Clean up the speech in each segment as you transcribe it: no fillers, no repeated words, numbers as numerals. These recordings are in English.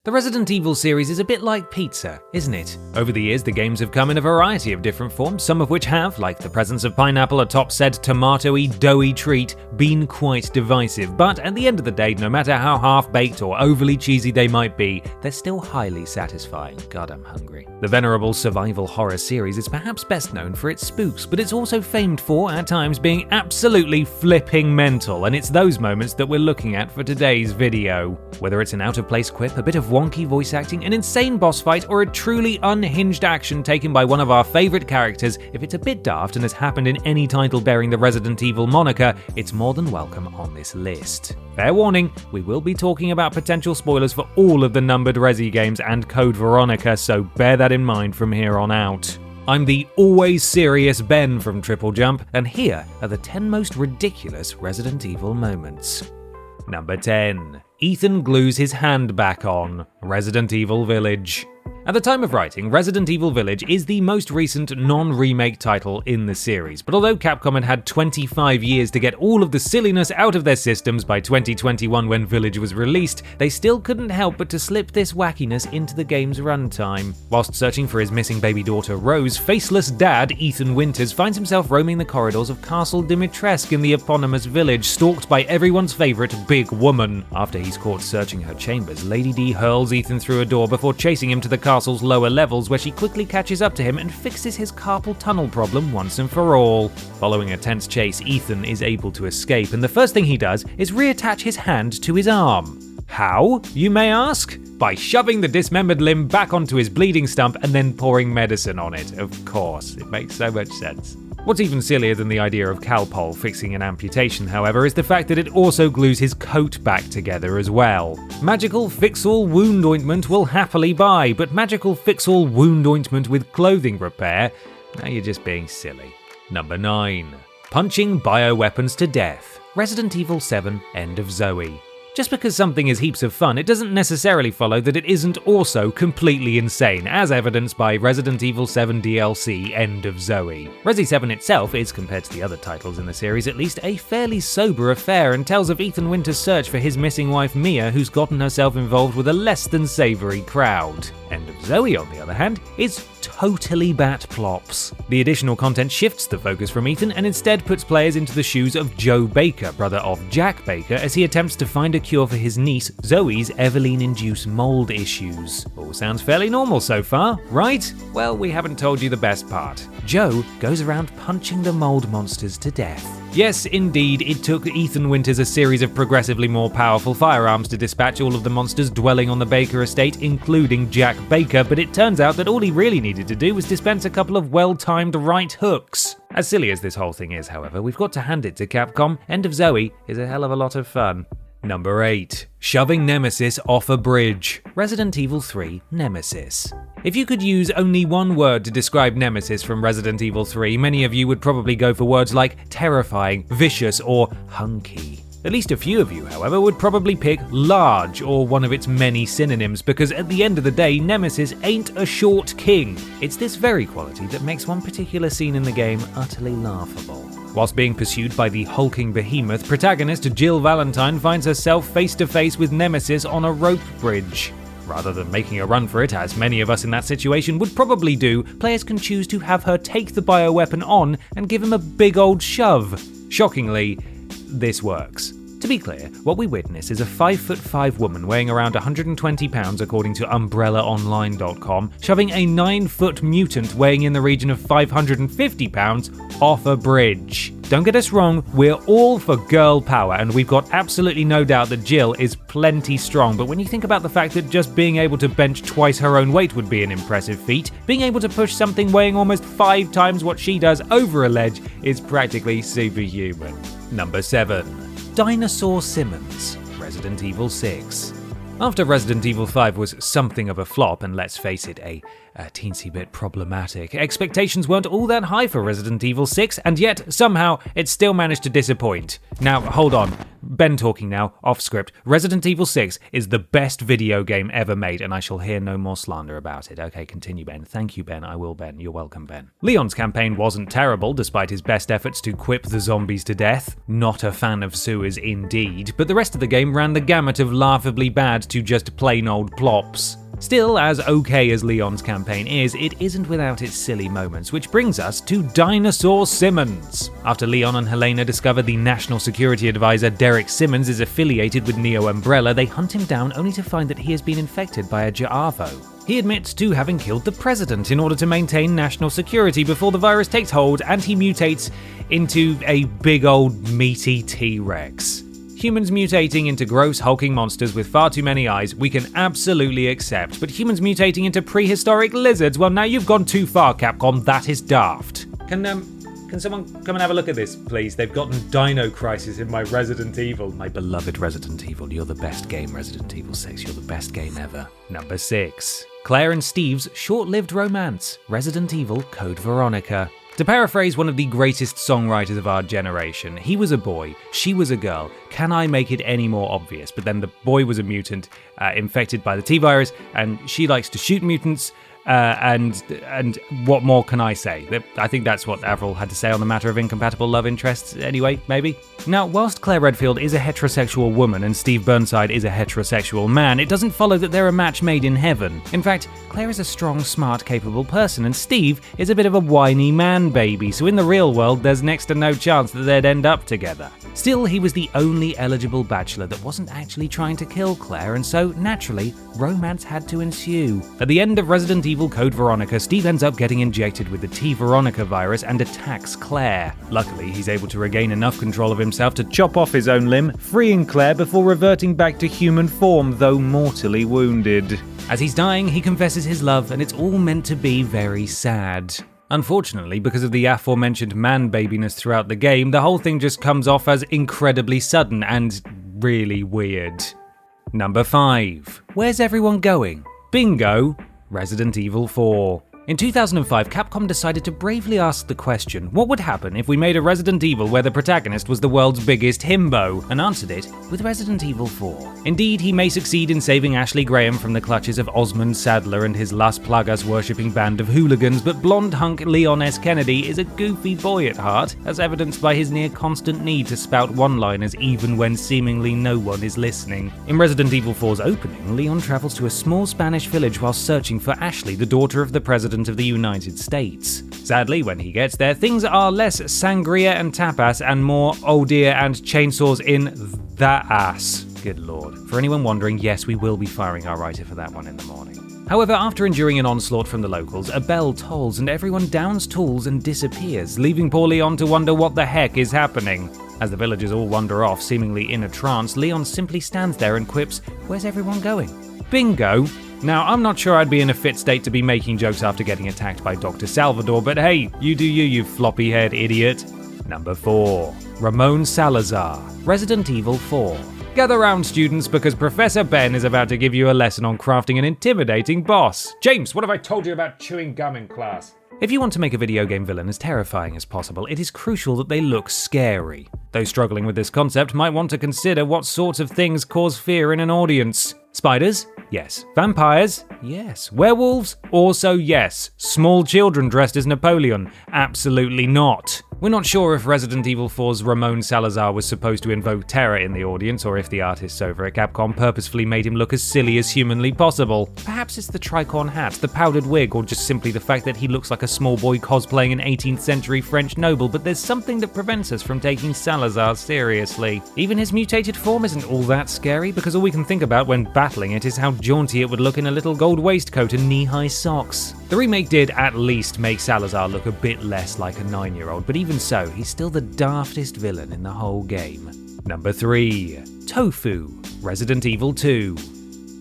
The Resident Evil series is a bit like pizza, isn't it? Over the years, the games have come in a variety of different forms, some of which have, like the presence of pineapple atop said tomatoey, doughy treat, been quite divisive. But at the end of the day, no matter how half-baked or overly cheesy they might be, they're still highly satisfying. God, I'm hungry. The venerable survival horror series is perhaps best known for its spooks, but it's also famed for, at times, being absolutely flipping mental, and it's those moments that we're looking at for today's video. Whether it's an out-of-place quip, a bit of wonky voice acting, an insane boss fight, or a truly unhinged action taken by one of our favourite characters, if it's a bit daft and has happened in any title bearing the Resident Evil moniker, it's more than welcome on this list. Fair warning, we will be talking about potential spoilers for all of the numbered Resi games and Code Veronica, so bear that in mind from here on out. I'm the always serious Ben from TripleJump, and here are the 10 most ridiculous Resident Evil moments. Number 10. Ethan glues his hand back on. Resident Evil Village. At the time of writing, Resident Evil Village is the most recent non-remake title in the series, but although Capcom had had 25 years to get all of the silliness out of their systems by 2021 when Village was released, they still couldn't help but to slip this wackiness into the game's runtime. Whilst searching for his missing baby daughter Rose, faceless dad Ethan Winters finds himself roaming the corridors of Castle Dimitrescu in the eponymous village, stalked by everyone's favourite big woman. After he's caught searching her chambers, Lady D hurls Ethan through a door before chasing him to the castle's lower levels, where she quickly catches up to him and fixes his carpal tunnel problem once and for all. Following a tense chase, Ethan is able to escape, and the first thing he does is reattach his hand to his arm. How, you may ask? By shoving the dismembered limb back onto his bleeding stump and then pouring medicine on it. Of course, it makes so much sense. What's even sillier than the idea of Calpol fixing an amputation, however, is the fact that it also glues his coat back together as well. Magical fix-all wound ointment will happily buy, but magical fix-all wound ointment with clothing repair? Now you're just being silly. Number 9. Punching bioweapons to death. Resident Evil 7 End of Zoe. Just because something is heaps of fun, it doesn't necessarily follow that it isn't also completely insane, as evidenced by Resident Evil 7 DLC End of Zoe. Resi 7 itself is, compared to the other titles in the series at least, a fairly sober affair and tells of Ethan Winters' search for his missing wife Mia, who's gotten herself involved with a less than savoury crowd. End of Zoe, on the other hand, is totally bat plops. The additional content shifts the focus from Ethan and instead puts players into the shoes of Joe Baker, brother of Jack Baker, as he attempts to find a cure for his niece Zoe's Eveline-induced mold issues. All sounds fairly normal so far, right? Well, we haven't told you the best part. Joe goes around punching the mold monsters to death. Yes, indeed, it took Ethan Winters a series of progressively more powerful firearms to dispatch all of the monsters dwelling on the Baker estate, including Jack Baker, but it turns out that all he really needed to do was dispense a couple of well-timed right hooks. As silly as this whole thing is, however, we've got to hand it to Capcom. End of Zoe is a hell of a lot of fun. Number 8. Shoving Nemesis off a bridge. Resident Evil 3 Nemesis. If you could use only one word to describe Nemesis from Resident Evil 3, many of you would probably go for words like terrifying, vicious, or hunky. At least a few of you, however, would probably pick large or one of its many synonyms, because at the end of the day, Nemesis ain't a short king. It's this very quality that makes one particular scene in the game utterly laughable. Whilst being pursued by the hulking behemoth, protagonist Jill Valentine finds herself face to face with Nemesis on a rope bridge. Rather than making a run for it, as many of us in that situation would probably do, players can choose to have her take the bioweapon on and give him a big old shove. Shockingly, this works. To be clear, what we witness is a 5'5" woman weighing around 120 pounds according to UmbrellaOnline.com, shoving a 9-foot mutant weighing in the region of 550 pounds off a bridge. Don't get us wrong, we're all for girl power, and we've got absolutely no doubt that Jill is plenty strong, but when you think about the fact that just being able to bench twice her own weight would be an impressive feat, being able to push something weighing almost 5 times what she does over a ledge is practically superhuman. Number 7. Dinosaur Simmons, Resident Evil 6. After Resident Evil 5 was something of a flop, and let's face it, a a teensy bit problematic. Expectations weren't all that high for Resident Evil 6, and yet, somehow, it still managed to disappoint. Now, hold on. Ben talking now, off script. Resident Evil 6 is the best video game ever made, and I shall hear no more slander about it. Okay, continue, Ben. Thank you, Ben. I will, Ben. You're welcome, Ben. Leon's campaign wasn't terrible, despite his best efforts to quip the zombies to death. Not a fan of sewers indeed, but the rest of the game ran the gamut of laughably bad to just plain old plops. Still, as okay as Leon's campaign is, it isn't without its silly moments, which brings us to Dinosaur Simmons. After Leon and Helena discover the National Security Advisor Derek Simmons is affiliated with Neo Umbrella, they hunt him down only to find that he has been infected by a Jaavo. He admits to having killed the president in order to maintain national security before the virus takes hold, and he mutates into a big old meaty T-Rex. Humans mutating into gross hulking monsters with far too many eyes, we can absolutely accept, but humans mutating into prehistoric lizards, well, now you've gone too far, Capcom. That is daft. Can someone come and have a look at this, please? They've gotten Dino Crisis in my Resident Evil. My beloved Resident Evil. You're the best game, Resident Evil 6. You're the best game ever. Number 6. Claire and Steve's short-lived romance, Resident Evil Code Veronica. To paraphrase one of the greatest songwriters of our generation, he was a boy, she was a girl. Can I make it any more obvious? But then the boy was a mutant, infected by the T-virus, and she likes to shoot mutants. And what more can I say? I think that's what Avril had to say on the matter of incompatible love interests anyway, maybe? Now, whilst Claire Redfield is a heterosexual woman and Steve Burnside is a heterosexual man, it doesn't follow that they're a match made in heaven. In fact, Claire is a strong, smart, capable person, and Steve is a bit of a whiny man baby, so in the real world there's next to no chance that they'd end up together. Still, he was the only eligible bachelor that wasn't actually trying to kill Claire, and so, naturally, romance had to ensue. At the end of Resident Evil Code Veronica, Steve ends up getting injected with the T-Veronica virus and attacks Claire. Luckily, he's able to regain enough control of himself to chop off his own limb, freeing Claire before reverting back to human form, though mortally wounded. As he's dying, he confesses his love, and it's all meant to be very sad. Unfortunately, because of the aforementioned man-babiness throughout the game, the whole thing just comes off as incredibly sudden and really weird. Number 5. Where's everyone going? Bingo! Resident Evil 4. In 2005, Capcom decided to bravely ask the question, what would happen if we made a Resident Evil where the protagonist was the world's biggest himbo, and answered it with Resident Evil 4. Indeed, he may succeed in saving Ashley Graham from the clutches of Osmond Sadler and his Las Plagas worshipping band of hooligans, but blonde hunk Leon S. Kennedy is a goofy boy at heart, as evidenced by his near constant need to spout one-liners even when seemingly no one is listening. In Resident Evil 4's opening, Leon travels to a small Spanish village while searching for Ashley, the daughter of the President of the United States. Sadly, when he gets there, things are less sangria and tapas and more oh dear and chainsaws in that ass. Good lord. For anyone wondering, yes, we will be firing our writer for that one in the morning. However, after enduring an onslaught from the locals, a bell tolls and everyone downs tools and disappears, leaving poor Leon to wonder what the heck is happening. As the villagers all wander off, seemingly in a trance, Leon simply stands there and quips, "Where's everyone going?" Bingo! Now, I'm not sure I'd be in a fit state to be making jokes after getting attacked by Dr. Salvador, but hey, you do you floppy-haired idiot. Number 4. Ramon Salazar, Resident Evil 4. Gather round, students, because Professor Ben is about to give you a lesson on crafting an intimidating boss. James, what have I told you about chewing gum in class? If you want to make a video game villain as terrifying as possible, it is crucial that they look scary. Those struggling with this concept might want to consider what sorts of things cause fear in an audience. Spiders? Yes. Vampires? Yes. Werewolves? Also yes. Small children dressed as Napoleon? Absolutely not. We're not sure if Resident Evil 4's Ramon Salazar was supposed to invoke terror in the audience, or if the artists over at Capcom purposefully made him look as silly as humanly possible. Perhaps it's the tricorn hat, the powdered wig, or just simply the fact that he looks like a small boy cosplaying an 18th century French noble, but there's something that prevents us from taking Salazar seriously. Even his mutated form isn't all that scary, because all we can think about when battling it is how jaunty it would look in a little gold waistcoat and knee-high socks. The remake did at least make Salazar look a bit less like a 9-year-old, but even so, he's still the daftest villain in the whole game. Number 3. Tofu, Resident Evil 2.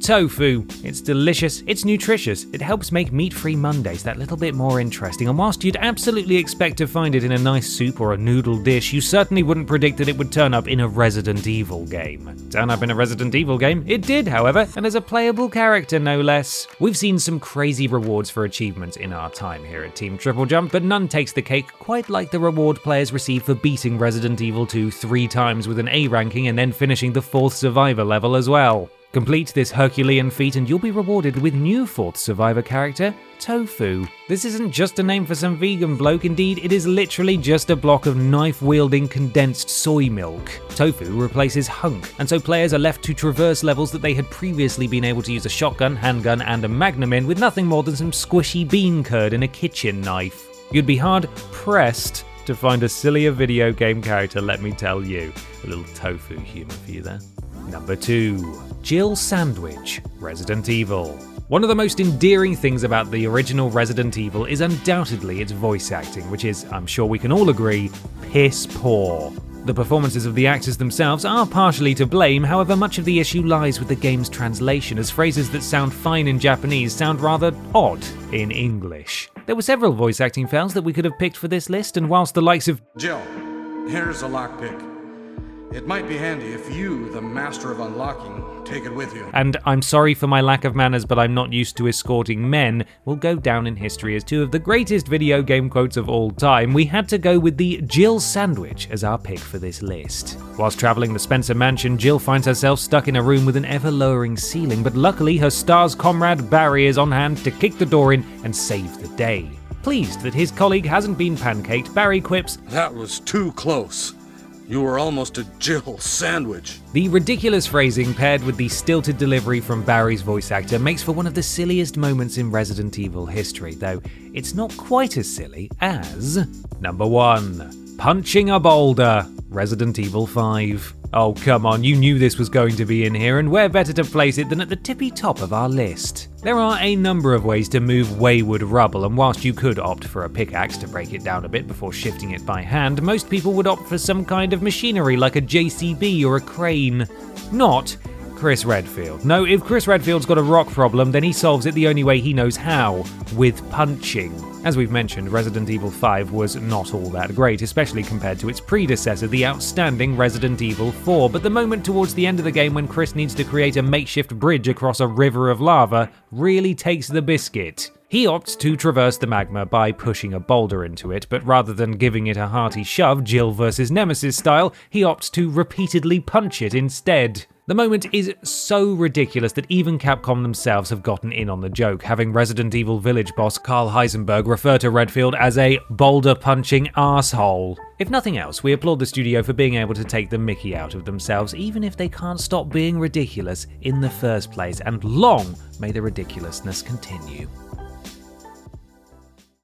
Tofu. It's delicious, it's nutritious, it helps make meat-free Mondays that little bit more interesting, and whilst you'd absolutely expect to find it in a nice soup or a noodle dish, you certainly wouldn't predict that it would turn up in a Resident Evil game. Turn up in a Resident Evil game? It did, however, and as a playable character no less. We've seen some crazy rewards for achievements in our time here at Team TripleJump, but none takes the cake quite like the reward players receive for beating Resident Evil 2 3 times with an A ranking and then finishing the 4th Survivor level as well. Complete this Herculean feat and you'll be rewarded with new 4th Survivor character, Tofu. This isn't just a name for some vegan bloke, indeed it is literally just a block of knife-wielding condensed soy milk. Tofu replaces Hunk, and so players are left to traverse levels that they had previously been able to use a shotgun, handgun and a magnum in with nothing more than some squishy bean curd and a kitchen knife. You'd be hard-pressed to find a sillier video game character, let me tell you. A little tofu humour for you there. Number 2. Jill Sandwich, Resident Evil. One of the most endearing things about the original Resident Evil is undoubtedly its voice acting, which is, I'm sure we can all agree, piss poor. The performances of the actors themselves are partially to blame, however much of the issue lies with the game's translation, as phrases that sound fine in Japanese sound rather odd in English. There were several voice acting fails that we could have picked for this list, and whilst the likes of Jill, here's a lockpick. It might be handy if you, the master of unlocking, take it with you. And I'm sorry for my lack of manners, but I'm not used to escorting men, will go down in history as two of the greatest video game quotes of all time, we had to go with the Jill Sandwich as our pick for this list. Whilst travelling the Spencer mansion, Jill finds herself stuck in a room with an ever-lowering ceiling, but luckily her star's comrade Barry is on hand to kick the door in and save the day. Pleased that his colleague hasn't been pancaked, Barry quips, "That was too close. You were almost a Jill Sandwich." The ridiculous phrasing paired with the stilted delivery from Barry's voice actor makes for one of the silliest moments in Resident Evil history, though it's not quite as silly as number 1. Punching a boulder, Resident Evil 5. Oh come on, you knew this was going to be in here, and where better to place it than at the tippy top of our list. There are a number of ways to move wayward rubble, and whilst you could opt for a pickaxe to break it down a bit before shifting it by hand, most people would opt for some kind of machinery like a JCB or a crane. Not Chris Redfield. No, if Chris Redfield's got a rock problem, then he solves it the only way he knows how, with punching. As we've mentioned, Resident Evil 5 was not all that great, especially compared to its predecessor, the outstanding Resident Evil 4, but the moment towards the end of the game when Chris needs to create a makeshift bridge across a river of lava really takes the biscuit. He opts to traverse the magma by pushing a boulder into it, but rather than giving it a hearty shove, Jill vs. Nemesis style, he opts to repeatedly punch it instead. The moment is so ridiculous that even Capcom themselves have gotten in on the joke, having Resident Evil Village boss Carl Heisenberg refer to Redfield as a boulder-punching arsehole. If nothing else, we applaud the studio for being able to take the mickey out of themselves, even if they can't stop being ridiculous in the first place, and long may the ridiculousness continue.